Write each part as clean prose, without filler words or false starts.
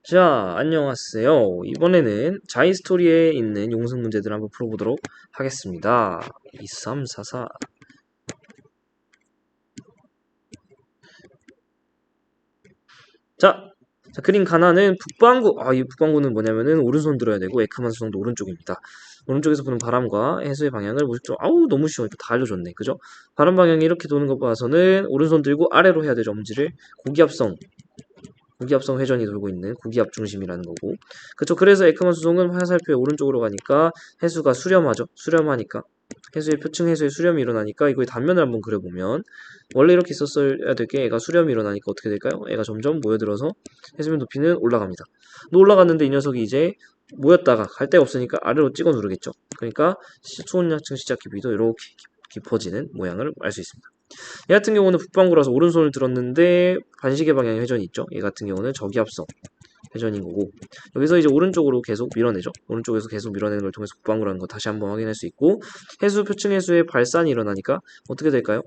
자, 안녕하세요. 이번에는 자이스토리에 있는 용승 문제들을 한번 풀어보도록 하겠습니다. 2344. 자, 그림 가나는 북반구. 이 북반구는 뭐냐면은 오른손 들어야 되고 에크만 수성도 오른쪽입니다. 오른쪽에서 부는 바람과 해수의 방향을 무식적으로 너무 쉬워. 이거 다 알려줬네. 그죠? 바람 방향이 이렇게 도는 것 봐서는 오른손 들고 아래로 해야 되죠. 엄지를. 고기압성 회전이 돌고 있는 고기압 중심이라는 거고. 그쵸. 그래서 에크만 수송은 화살표의 오른쪽으로 가니까 해수가 수렴하죠. 수렴하니까. 해수의 표층 해수의 수렴이 일어나니까 이거의 단면을 한번 그려보면 원래 이렇게 있었어야 될 게 애가 수렴이 일어나니까 어떻게 될까요? 애가 점점 모여들어서 해수면 높이는 올라갑니다. 또 올라갔는데 이 녀석이 이제 모였다가 갈 데가 없으니까 아래로 찍어 누르겠죠. 그러니까 수온약층 시작 깊이도 이렇게 깊어지는 모양을 알 수 있습니다. 얘 같은 경우는 북반구라서 오른손을 들었는데 반시계 방향의 회전이 있죠. 얘 같은 경우는 저기압성 회전인 거고 여기서 이제 오른쪽으로 계속 밀어내죠. 오른쪽에서 계속 밀어내는 걸 통해서 북반구라는 거 다시 한번 확인할 수 있고 해수 표층 해수의 발산이 일어나니까 어떻게 될까요?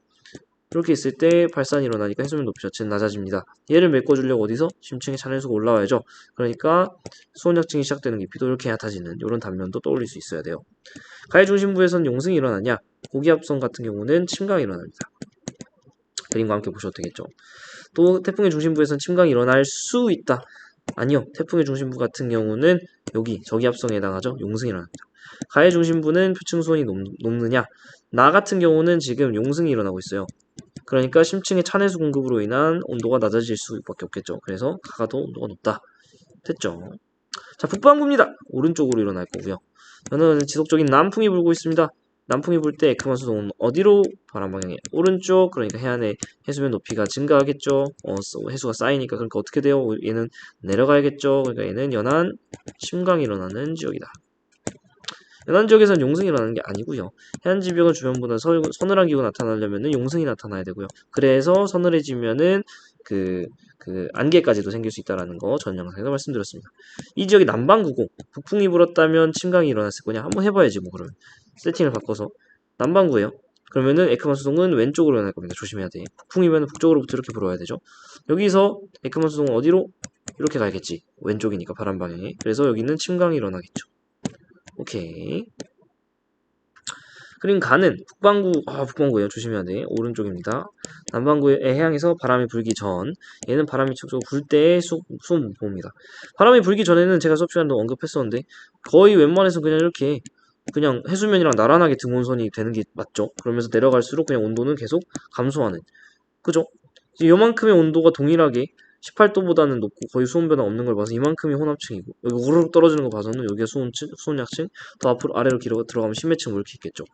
이렇게 있을 때 발산이 일어나니까 해수면 높이 자체는 낮아집니다. 얘를 메꿔주려고 어디서? 심층의 찬해수가 올라와야죠. 그러니까 수온약층이 시작되는 깊이도 이렇게 얕아지는 이런 단면도 떠올릴 수 있어야 돼요. 가해 중심부에서는 용승이 일어나냐? 고기압성 같은 경우는 침강이 일어납니다. 그림과 함께 보셔도 되겠죠. 또 태풍의 중심부에서는 침강이 일어날 수 있다. 아니요. 태풍의 중심부 같은 경우는 여기 저기압성에 해당하죠. 용승이 일어납니다. 가해 중심부는 표층 수온이 높느냐? 나 같은 경우는 지금 용승이 일어나고 있어요. 그러니까 심층의 찬해수 공급으로 인한 온도가 낮아질 수밖에 없겠죠. 그래서 가가 더 온도가 높다. 됐죠? 자, 북반구입니다. 오른쪽으로 일어날 거고요. 저는 지속적인 남풍이 불고 있습니다. 남풍이 불 때 에크만 수동은 어디로? 바람 방향에 오른쪽. 그러니까 해안의 해수면 높이가 증가하겠죠. 해수가 쌓이니까. 그러니까 어떻게 돼요? 얘는 내려가야겠죠. 그러니까 얘는 연안 심강이 일어나는 지역이다. 연안 지역에서는 용승이 일어나는 게 아니고요. 해안 지역은 주변보다 서늘한 기후가 나타나려면 용승이 나타나야 되고요. 그래서 서늘해지면은 안개까지도 생길 수 있다는 거 전 영상에서 말씀드렸습니다. 이 지역이 남반구고 북풍이 불었다면 침강이 일어났을 거냐? 한번 해봐야지 뭐 그러면. 세팅을 바꿔서 남반구예요. 그러면은 에크만 수동은 왼쪽으로 일어날 겁니다. 조심해야 돼. 북풍이면 북쪽으로부터 이렇게 불어야 되죠. 여기서 에크만 수동은 어디로? 이렇게 가야겠지. 왼쪽이니까 바람 방향에. 그래서 여기는 침강이 일어나겠죠. 오케이. 그림 가는 북반구예요. 조심해야 돼. 오른쪽입니다. 남반구의 해양에서 바람이 불기 전, 얘는 바람이 촉촉 불 때의 수온 분포입니다. 바람이 불기 전에는 제가 수업 시간도 언급했었는데 거의 웬만해서 그냥 해수면이랑 나란하게 등온선이 되는 게 맞죠. 그러면서 내려갈수록 그냥 온도는 계속 감소하는. 그죠? 요만큼의 온도가 동일하게 18도보다는 높고 거의 수온 변화 없는 걸 봐서 이만큼이 혼합층이고 여기 우르륵 떨어지는 거 봐서는 여기가 수온약층 더 앞으로 아래로 들어가면 심해층 뭐 이렇게 있겠죠.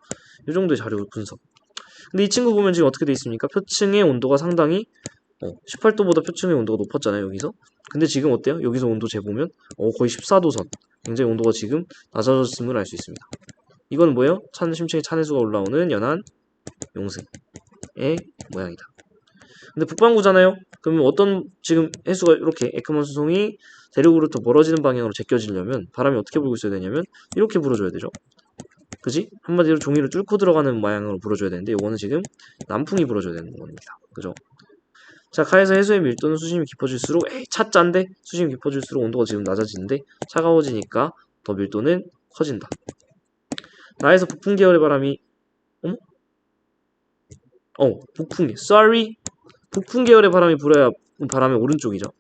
이 정도의 자료 분석. 근데 이 친구 보면 지금 어떻게 돼 있습니까? 표층의 온도가 상당히 18도보다 표층의 온도가 높았잖아요 여기서. 근데 지금 어때요? 여기서 온도 재보면 거의 14도선. 굉장히 온도가 지금 낮아졌음을 알 수 있습니다. 이건 뭐예요? 심층의 찬해수가 올라오는 연안 용승의 모양이다. 근데 북반구잖아요. 그러면 지금 해수가 이렇게 에크먼 수송이 대륙으로부터 멀어지는 방향으로 제껴지려면 바람이 어떻게 불고 있어야 되냐면 이렇게 불어줘야 되죠. 그지? 한마디로 종이를 뚫고 들어가는 방향으로 불어줘야 되는데 이거는 지금 남풍이 불어줘야 되는 겁니다. 그죠? 자, 가에서 해수의 밀도는 수심이 깊어질수록 차 짠데 수심이 깊어질수록 온도가 지금 낮아지는데 차가워지니까 더 밀도는 커진다. 나에서 북풍 계열의 바람이 북풍 sorry 북풍 계열의 바람이 불어야 바람의 오른쪽이죠.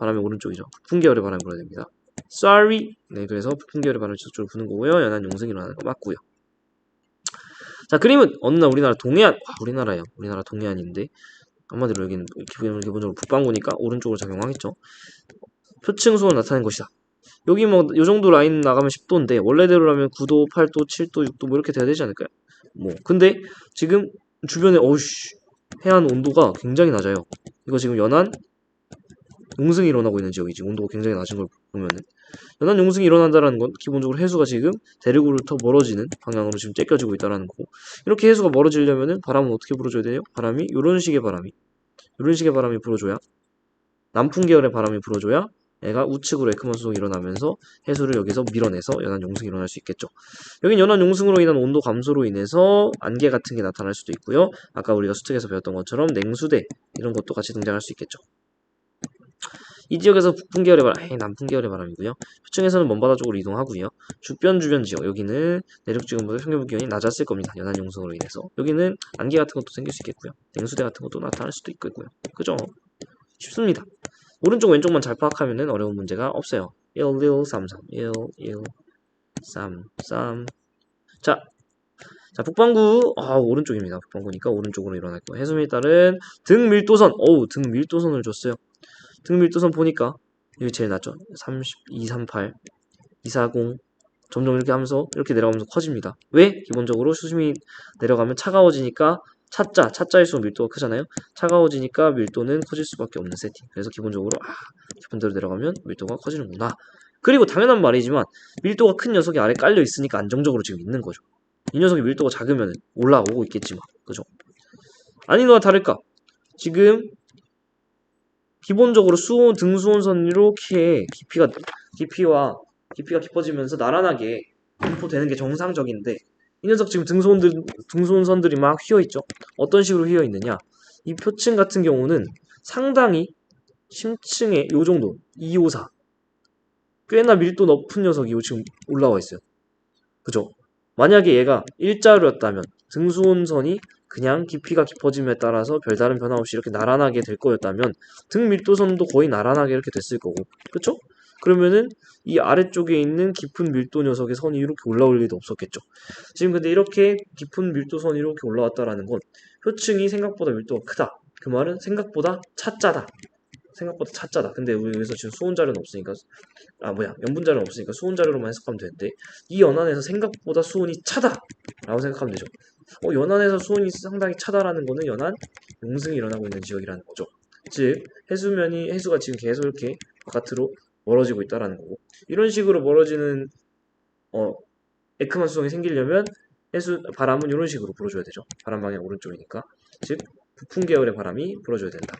북풍 계열의 바람이 불어야 됩니다. Sorry. 네, 그래서 북풍 계열의 바람이 저쪽으로 부는 거고요. 연안 용승이 일어나는 거 맞고요. 자, 그림은 어느 날 우리나라 동해안. 우리나라예요. 우리나라 동해안인데 한마디로 여기는 기본적으로 북반구니까 오른쪽으로 작용하겠죠. 표층 수온 나타낸 것이다. 여기 뭐 요 정도 라인 나가면 10도인데 원래대로라면 9도, 8도, 7도, 6도 뭐 이렇게 돼야 되지 않을까요? 근데 지금 주변에 해안 온도가 굉장히 낮아요. 이거 지금 연안 용승이 일어나고 있는 지역이지. 온도가 굉장히 낮은 걸 보면은 연안 용승이 일어난다는 건 기본적으로 해수가 지금 대륙으로부터 멀어지는 방향으로 지금 째껴지고 있다는 거고 이렇게 해수가 멀어지려면은 바람은 어떻게 불어줘야 돼요? 바람이 이런 식의 바람이 불어줘야 남풍 계열의 바람이 불어줘야 얘가 우측으로 에크먼 수송이 일어나면서 해수를 여기서 밀어내서 연안 용승이 일어날 수 있겠죠. 여긴 연안 용승으로 인한 온도 감소로 인해서 안개 같은 게 나타날 수도 있고요. 아까 우리가 수특에서 배웠던 것처럼 냉수대 이런 것도 같이 등장할 수 있겠죠. 이 지역에서 북풍 계열의 바람, 남풍 계열의 바람이고요. 표층에서는 먼바다 쪽으로 이동하고요. 주변 지역, 여기는 내륙 지역보다 평균 기온이 낮았을 겁니다. 연안 용성으로 인해서. 여기는 안개 같은 것도 생길 수 있겠고요. 냉수대 같은 것도 나타날 수도 있고요. 그죠? 쉽습니다. 오른쪽 왼쪽만 잘 파악하면은 어려운 문제가 없어요. 1133 1133 자, 북반구 오른쪽입니다. 북반구니까 오른쪽으로 일어날 거예요. 해수면에 따른 등밀도선. 등밀도선을 줬어요. 등밀도선 보니까 여기 제일 낮죠. 238 240 점점 이렇게 하면서 이렇게 내려가면서 커집니다. 왜? 기본적으로 수심이 내려가면 차가워지니까 차자일수록 밀도가 크잖아요. 차가워지니까 밀도는 커질 수밖에 없는 세팅. 그래서 기본적으로 기본대로 내려가면 밀도가 커지는구나. 그리고 당연한 말이지만 밀도가 큰 녀석이 아래 깔려 있으니까 안정적으로 지금 있는 거죠. 이 녀석이 밀도가 작으면 올라오고 있겠지만, 그죠? 아니거나 다를까? 지금 기본적으로 등수온선 이렇게 깊이가 깊어지면서 나란하게 분포되는 게 정상적인데 이 녀석 지금 등수온선들이 막 휘어있죠. 어떤 식으로 휘어있느냐? 이 표층 같은 경우는 상당히 심층에 요 정도 254 꽤나 밀도 높은 녀석이 지금 올라와 있어요. 그죠? 만약에 얘가 일자로였다면 등수온선이 그냥 깊이가 깊어짐에 따라서 별다른 변화 없이 이렇게 나란하게 될 거였다면 등 밀도선도 거의 나란하게 이렇게 됐을 거고, 그쵸? 그러면은 이 아래쪽에 있는 깊은 밀도 녀석의 선이 이렇게 올라올 리도 없었겠죠. 지금 근데 이렇게 깊은 밀도선이 이렇게 올라왔다라는 건 표층이 생각보다 밀도가 크다. 그 말은 생각보다 차짜다. 근데 우리 여기서 지금 수온 자료는 없으니까 염분 자료는 없으니까 수온 자료로만 해석하면 되는데 이 연안에서 생각보다 수온이 차다 라고 생각하면 되죠. 연안에서 수온이 상당히 차다라는 거는 연안 용승이 일어나고 있는 지역이라는 거죠. 즉 해수가 지금 계속 이렇게 바깥으로 멀어지고 있다라는 거고, 이런 식으로 멀어지는 에크만 수성이 생기려면 바람은 이런 식으로 불어줘야 되죠. 바람 방향 오른쪽이니까, 즉 북풍 계열의 바람이 불어줘야 된다.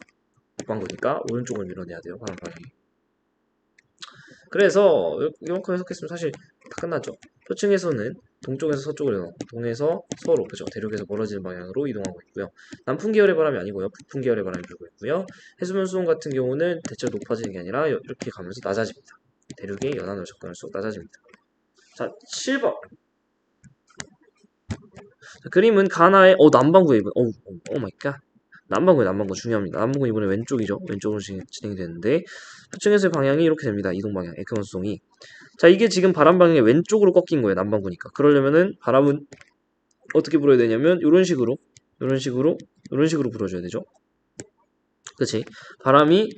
북반구니까 오른쪽을 밀어내야 돼요. 바람 방향이. 그래서 이만큼 해석했으면 사실 다 끝났죠. 표층에서는 동쪽에서 서쪽으로, 동에서 서로, 그죠? 대륙에서 멀어지는 방향으로 이동하고 있고요. 남풍 계열의 바람이 아니고요. 북풍 계열의 바람이 불고 있고요. 해수면 수온 같은 경우는 대체로 높아지는 게 아니라 이렇게 가면서 낮아집니다. 대륙의 연안으로 접근할수록 낮아집니다. 자, 7번. 자, 그림은 가나의 남반구에 이번 오 마이 갓. 남반구 중요합니다. 남반구 이번에 왼쪽이죠. 왼쪽으로 진행이 되는데 표층에서의 방향이 이렇게 됩니다. 이동 방향, 에크먼 수송이. 자, 이게 지금 바람 방향이 왼쪽으로 꺾인 거예요. 남반구니까. 그러려면은 바람은 어떻게 불어야 되냐면 이런 식으로 불어줘야 되죠. 그치? 바람이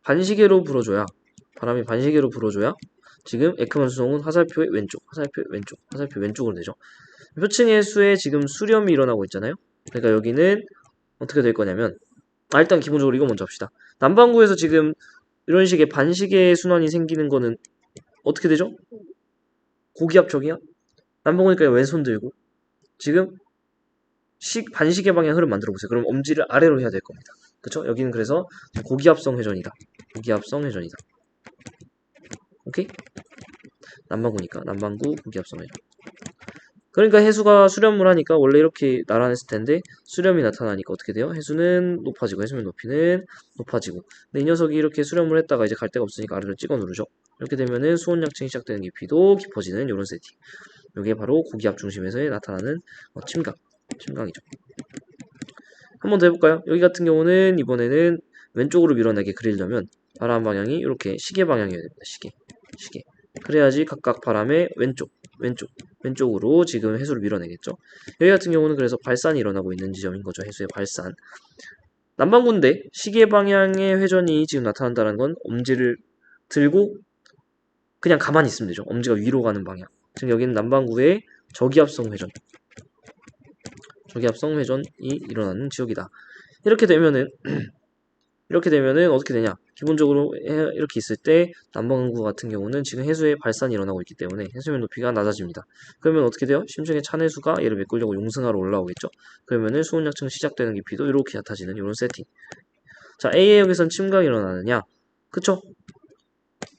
반시계로 불어줘야 지금 에크먼 수송은 화살표의 왼쪽으로 되죠. 표층의 수에 지금 수렴이 일어나고 있잖아요. 그러니까 여기는 어떻게 될 거냐면 일단 기본적으로 이거 먼저 합시다. 남반구에서 지금 이런 식의 반시계 순환이 생기는 거는 어떻게 되죠? 고기압 쪽이야? 남반구니까 왼손 들고 지금 반시계 방향 흐름 만들어 보세요. 그럼 엄지를 아래로 해야 될 겁니다. 그쵸? 여기는 그래서 고기압성 회전이다. 오케이? 남반구니까 남반구 고기압성 회전. 그러니까 해수가 수렴을 하니까 원래 이렇게 나란했을 텐데 수렴이 나타나니까 어떻게 돼요? 해수는 높아지고 해수면 높이는 높아지고. 근데 이 녀석이 이렇게 수렴을 했다가 이제 갈 데가 없으니까 아래로 찍어 누르죠. 이렇게 되면은 수온 약층이 시작되는 깊이도 깊어지는 이런 세팅. 이게 바로 고기압 중심에서 나타나는 침강이죠. 한 번 더 해볼까요? 여기 같은 경우는 이번에는 왼쪽으로 밀어내게 그리려면 바람 방향이 이렇게 시계 방향이어야 됩니다. 시계. 그래야지 각각 바람의 왼쪽으로 지금 해수를 밀어내겠죠. 여기 같은 경우는 그래서 발산이 일어나고 있는 지점인 거죠. 해수의 발산. 남반구인데 시계 방향의 회전이 지금 나타난다는 건 엄지를 들고 그냥 가만히 있으면 되죠. 엄지가 위로 가는 방향. 지금 여기는 남반구의 저기압성 회전이 일어나는 지역이다. 이렇게 되면은 어떻게 되냐? 기본적으로 이렇게 있을 때 남반구 같은 경우는 지금 해수의 발산이 일어나고 있기 때문에 해수면 높이가 낮아집니다. 그러면 어떻게 돼요? 심층의 찬해수가 얘를 메꾸려고 용승하러 올라오겠죠? 그러면은 수온약층 시작되는 깊이도 이렇게 얕아지는 이런 세팅. 자, A의 역에선 침강이 일어나느냐? 그쵸?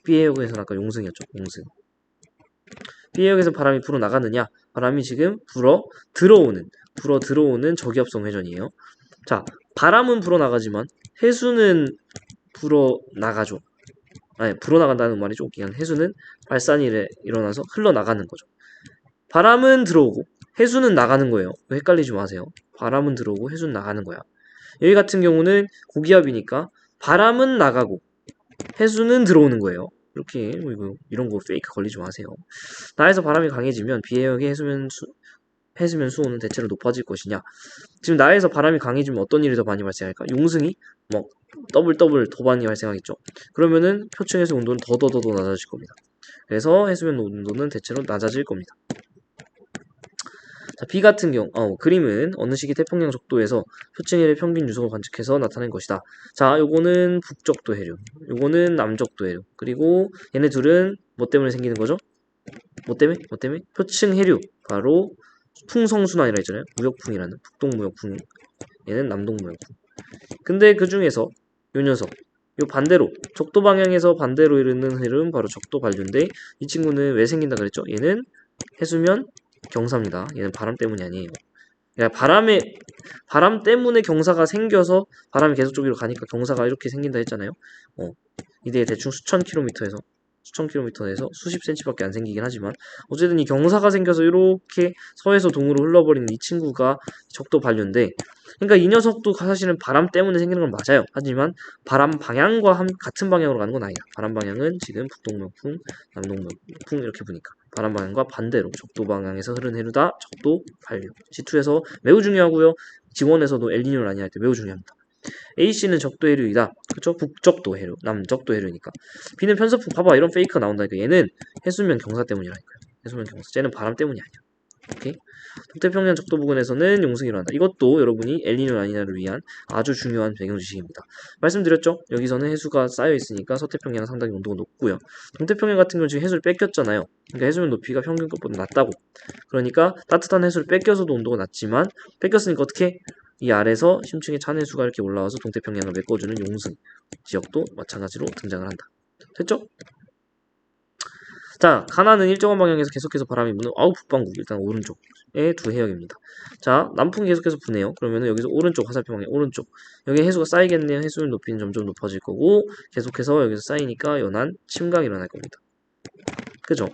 B의 역에서는 아까 용승이었죠. B의 역에서 바람이 불어 나가느냐? 바람이 지금 불어 들어오는 저기압성 회전이에요. 자, 바람은 불어 나가지만 해수는 불어 나가죠. 불어나간다는 말이 좀 웃긴 한데 해수는 발산이 일어나서 흘러나가는 거죠. 바람은 들어오고 해수는 나가는 거예요. 헷갈리지 마세요. 바람은 들어오고 해수는 나가는 거야. 여기 같은 경우는 고기압이니까 바람은 나가고 해수는 들어오는 거예요. 이렇게 이런 거 페이크 걸리지 마세요. 나에서 바람이 강해지면 비해역의 해수면 수온은 대체로 높아질 것이냐. 지금 나에서 바람이 강해지면 어떤 일이 더 많이 발생할까? 용승이 뭐 더블 더 많이 발생하겠죠. 그러면은 표층 해수 온도는 더 낮아질 겁니다. 그래서 해수면 온도는 대체로 낮아질 겁니다. 자, B 같은 경우, 그림은 어느 시기 태평양 적도에서 표층일의 평균 유속을 관측해서 나타낸 것이다. 자, 요거는 북적도 해류, 요거는 남적도 해류. 그리고 얘네 둘은 뭐 때문에 생기는 거죠? 뭐 때문에? 표층 해류. 바로 풍성순환이라 했잖아요. 무역풍이라는 북동무역풍. 얘는 남동무역풍. 근데 그 중에서 요 녀석, 요 반대로 적도 방향에서 반대로 흐르는 흐름 바로 적도 반류인데 이 친구는 왜 생긴다 그랬죠? 얘는 해수면 경사입니다. 얘는 바람 때문이 아니에요. 그러니까 바람 때문에 경사가 생겨서 바람이 계속 저기로 가니까 경사가 이렇게 생긴다 했잖아요. 이게 대충 수천 킬로미터에서 수십 센치밖에 안 생기긴 하지만 어쨌든 이 경사가 생겨서 이렇게 서에서 동으로 흘러버리는 이 친구가 적도 반류인데 그러니까 이 녀석도 사실은 바람 때문에 생기는 건 맞아요. 하지만 바람 방향과 같은 방향으로 가는 건 아니다. 바람 방향은 지금 북동명풍, 남동명풍 이렇게 보니까 바람 방향과 반대로 적도 방향에서 흐르는 해류다. 적도 반류. G2에서 매우 중요하고요. 지원에서도 엘니뇨 라니나 할 때 매우 중요합니다. A씨는 적도 해류이다. 그쵸? 북적도 해류, 남적도 해류니까. B는 편서풍. 봐봐, 이런 페이크가 나온다니까. 얘는 해수면 경사 때문이라니까요. 해수면 경사. 쟤는 바람 때문이 아니야. 오케이? 동태평양 적도 부근에서는 용승이 일어난다. 이것도 여러분이 엘니뇨 라니나를 위한 아주 중요한 배경 지식입니다. 말씀드렸죠? 여기서는 해수가 쌓여 있으니까 서태평양 상당히 온도가 높고요. 동태평양 같은 경우는 지금 해수를 뺏겼잖아요. 그러니까 해수면 높이가 평균급보다 낮다고. 그러니까 따뜻한 해수를 뺏겨서도 온도가 낮지만 뺏겼으니까 어떻게? 이 아래서 심층의 찬 해수가 이렇게 올라와서 동태평양을 메꿔주는 용승 지역도 마찬가지로 등장을 한다. 됐죠? 자, 가나는 일정한 방향에서 계속해서 바람이 부는 북반구 일단 오른쪽의 두 해역입니다. 자, 남풍이 계속해서 부네요. 그러면은 여기서 오른쪽 화살표 방향 오른쪽 여기 해수가 쌓이겠네요. 해수면 높이는 점점 높아질 거고 계속해서 여기서 쌓이니까 연한 침강이 일어날 겁니다. 그죠?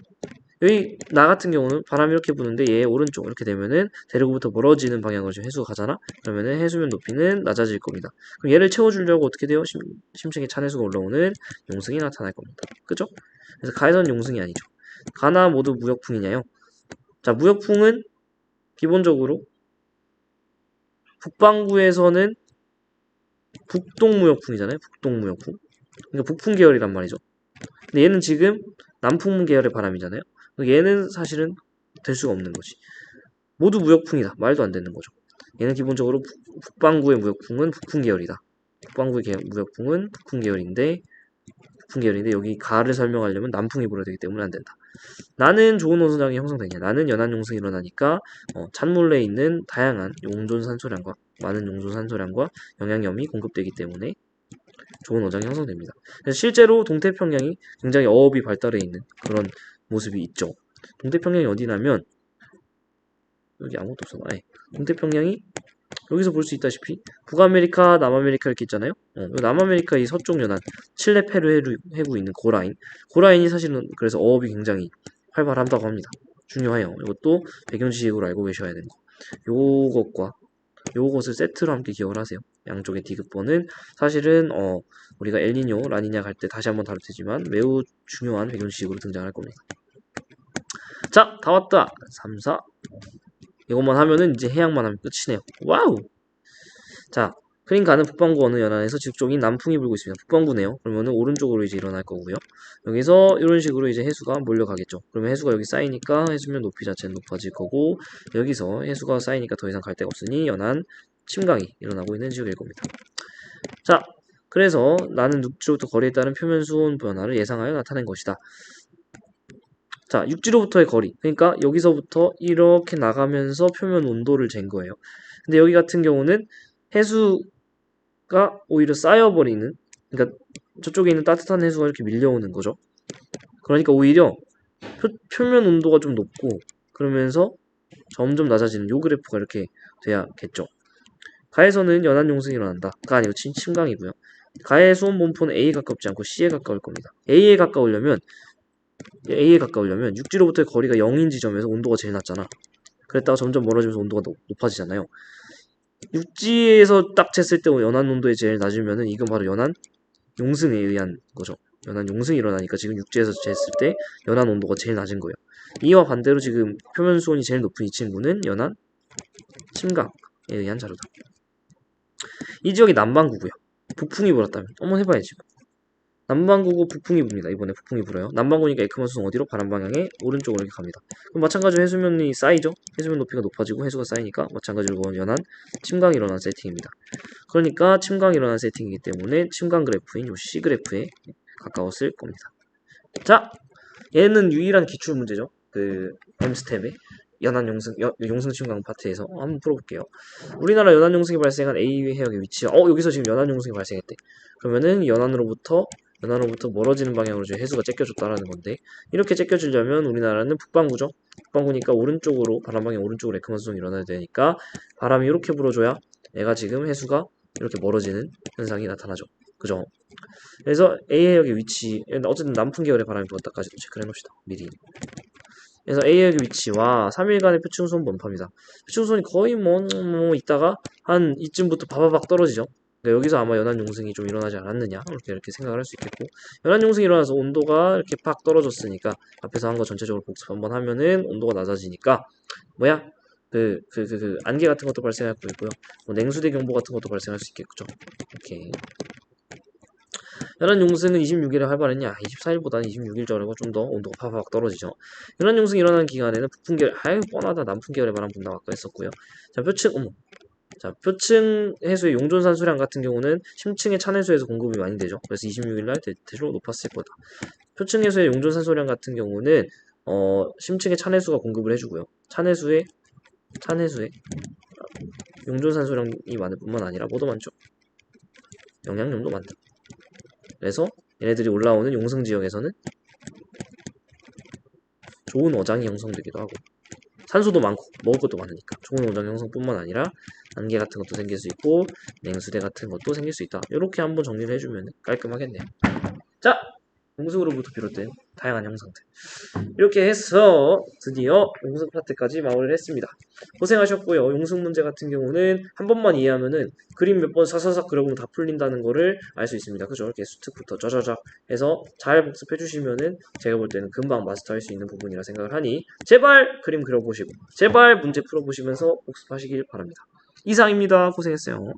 여기 나 같은 경우는 바람이 이렇게 부는데 얘 오른쪽 이렇게 되면은 대륙부터 멀어지는 방향으로 지금 해수가 가잖아. 그러면은 해수면 높이는 낮아질 겁니다. 그럼 얘를 채워주려고 어떻게 돼요? 심층에 찬 해수가 올라오는 용승이 나타날 겁니다. 그죠? 그래서 가에서는 용승이 아니죠. 가나 모두 무역풍이냐요? 자, 무역풍은 기본적으로 북반구에서는 북동무역풍이잖아요. 북동무역풍. 그러니까 북풍 계열이란 말이죠. 근데 얘는 지금 남풍 계열의 바람이잖아요. 얘는 사실은 될 수가 없는 거지. 모두 무역풍이다. 말도 안 되는 거죠. 얘는 기본적으로 북반구의 무역풍은 북풍 계열이다. 북반구의 무역풍은 북풍 계열인데 여기 가를 설명하려면 남풍이 불어야 되기 때문에 안 된다. 나는 좋은 온선장이 형성되냐? 나는 연한 용승이 일어나니까 찬물에 있는 다양한 용존 산소량과 많은 용존 산소량과 영양염이 공급되기 때문에 좋은 어장이 형성됩니다. 그래서 실제로 동태평양이 굉장히 어업이 발달해 있는 그런 모습이 있죠. 동태평양이 어디냐면 여기 아무것도 없어. 동태평양이 여기서 볼 수 있다시피 북아메리카, 남아메리카 이렇게 있잖아요. 남아메리카 이 서쪽 연안 칠레 페루 해구 있는 고라인이 사실은 그래서 어업이 굉장히 활발하다고 합니다. 중요해요. 이것도 배경 지식으로 알고 계셔야 되는 거. 요것을 세트로 함께 기억을 하세요. 양쪽의 디귿번은 사실은 우리가 엘니뇨, 라니냐 갈 때 다시 한번 다룰 테지만 매우 중요한 배경 지식으로 등장할 겁니다. 자, 다 왔다. 3, 4 이것만 하면은 이제 해양만 하면 끝이네요. 와우! 자, 흐린 가는 북반구 어느 연안에서 지속적인 남풍이 불고 있습니다. 북반구네요. 그러면은 오른쪽으로 이제 일어날 거고요. 여기서 이런 식으로 이제 해수가 몰려가겠죠. 그러면 해수가 여기 쌓이니까 해수면 높이 자체는 높아질 거고 여기서 해수가 쌓이니까 더 이상 갈 데가 없으니 연한 침강이 일어나고 있는 지역일 겁니다. 자, 그래서 나는 육지로부터 거리에 따른 표면 수온 변화를 예상하여 나타낸 것이다. 자, 육지로부터의 거리. 그러니까 여기서부터 이렇게 나가면서 표면 온도를 잰 거예요. 근데 여기 같은 경우는 해수가 오히려 쌓여버리는, 그러니까 저쪽에 있는 따뜻한 해수가 이렇게 밀려오는 거죠. 그러니까 오히려 표면 온도가 좀 높고 그러면서 점점 낮아지는 요 그래프가 이렇게 돼야겠죠. 가에서는 연한 용승이 일어난다. 가 아니고 침강이고요. 가의 수온 분포는 A에 가깝지 않고 C에 가까울 겁니다. A에 가까우려면 육지로부터의 거리가 0인 지점에서 온도가 제일 낮잖아. 그랬다가 점점 멀어지면서 온도가 높아지잖아요. 육지에서 딱 쟀을 때 연한 온도에 제일 낮으면은 이건 바로 연한 용승에 의한 거죠. 연한 용승이 일어나니까 지금 육지에서 쟀을 때 연한 온도가 제일 낮은 거예요. 이와 반대로 지금 표면 수온이 제일 높은 이 친구는 연한 침강에 의한 자료다. 이 지역이 남반구고요. 북풍이 불었다면 한번 해봐야지. 남반구고 북풍이 붑니다. 이번에 북풍이 불어요. 남반구니까 에크먼 수송 어디로? 바람 방향의 오른쪽으로 이렇게 갑니다. 그럼 마찬가지로 해수면이 쌓이죠. 해수면 높이가 높아지고 해수가 쌓이니까 마찬가지로 연한 침강이 일어난 세팅입니다. 그러니까 침강이 일어난 세팅이기 때문에 침강 그래프인 요 C 그래프에 가까웠을 겁니다. 자, 얘는 유일한 기출 문제죠. 그 M스텝에 연안 용승 침강 파트에서 한번 풀어볼게요. 우리나라 연안 용승이 발생한 A 해역의 위치야. 여기서 지금 연안 용승이 발생했대. 그러면은 연안으로부터 멀어지는 방향으로 해수가 째껴줬다라는 건데, 이렇게 째껴주려면 우리나라는 북반구죠. 북반구니까 오른쪽으로, 바람 방향 오른쪽으로 에크먼 수송이 일어나야 되니까 바람이 이렇게 불어줘야 얘가 지금 해수가 이렇게 멀어지는 현상이 나타나죠. 그죠? 그래서 A 해역의 위치, 어쨌든 남풍 계열의 바람이 불었다까지도 체크를 해놓읍시다. 미리. 그래서 A 해역의 위치와 3일간의 표층수온 분포입니다. 표층수온이 거의 있다가 한 이쯤부터 바바박 떨어지죠. 그러니까 여기서 아마 연안 용승이 좀 일어나지 않았느냐 이렇게 생각을 할 수 있겠고, 연안 용승이 일어나서 온도가 이렇게 팍 떨어졌으니까 앞에서 한 거 전체적으로 복습 한번 하면은 온도가 낮아지니까 안개 같은 것도 발생할 수 있고요. 뭐 냉수대 경보 같은 것도 발생할 수 있겠죠. 오케이. 연안 용승은 26일에 활발했냐? 24일보다는 26일 전이고 좀 더 온도가 파팍 떨어지죠. 연안 용승이 일어나는 기간에는 북풍 계열, 뻔하다, 남풍 계열의 바람 분다고 아까 했었고요. 자, 표층 해수의 용존산 수량 같은 경우는 심층의 찬해수에서 공급이 많이 되죠. 그래서 26일날 대체로 높았을 거다. 표층 해수의 용존산 수량 같은 경우는 심층의 찬해수가 공급을 해주고요. 찬해수의 용존산 수량이 많을 뿐만 아니라 뭐도 많죠. 영양용도 많다. 그래서 얘네들이 올라오는 용승 지역에서는 좋은 어장이 형성되기도 하고, 산소도 많고 먹을 것도 많으니까 좋은 어장 형성뿐만 아니라 안개 같은 것도 생길 수 있고 냉수대 같은 것도 생길 수 있다. 이렇게 한번 정리를 해주면 깔끔하겠네요. 자, 용승으로부터 비롯된 다양한 형상들, 이렇게 해서 드디어 용승 파트까지 마무리를 했습니다. 고생하셨고요. 용승 문제 같은 경우는 한 번만 이해하면은 그림 몇 번 사사삭 그려보면 다 풀린다는 거를 알 수 있습니다. 그죠? 이렇게 수특부터 짜자작 해서 잘 복습해 주시면은 제가 볼 때는 금방 마스터할 수 있는 부분이라 생각을 하니 제발 그림 그려보시고 제발 문제 풀어보시면서 복습하시길 바랍니다. 이상입니다. 고생했어요.